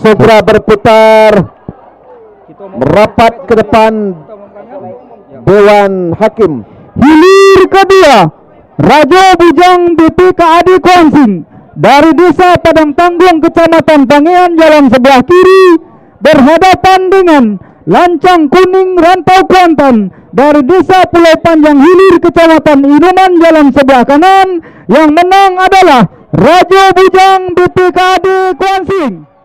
Segera berputar merapat ke depan Dewan Hakim. Hilir kedua, Rajo Bujang BPKAD Kuantan dari Desa Padang Tanggung, Kecamatan Pangean, jalan sebelah kiri berhadapan dengan Lancang Kuning Rantau Kuantan dari Desa Pulau Panjang Hilir, Kecamatan Inuman, jalan sebelah kanan. Yang menang adalah Rajo Bujang BPKAD Kuantan.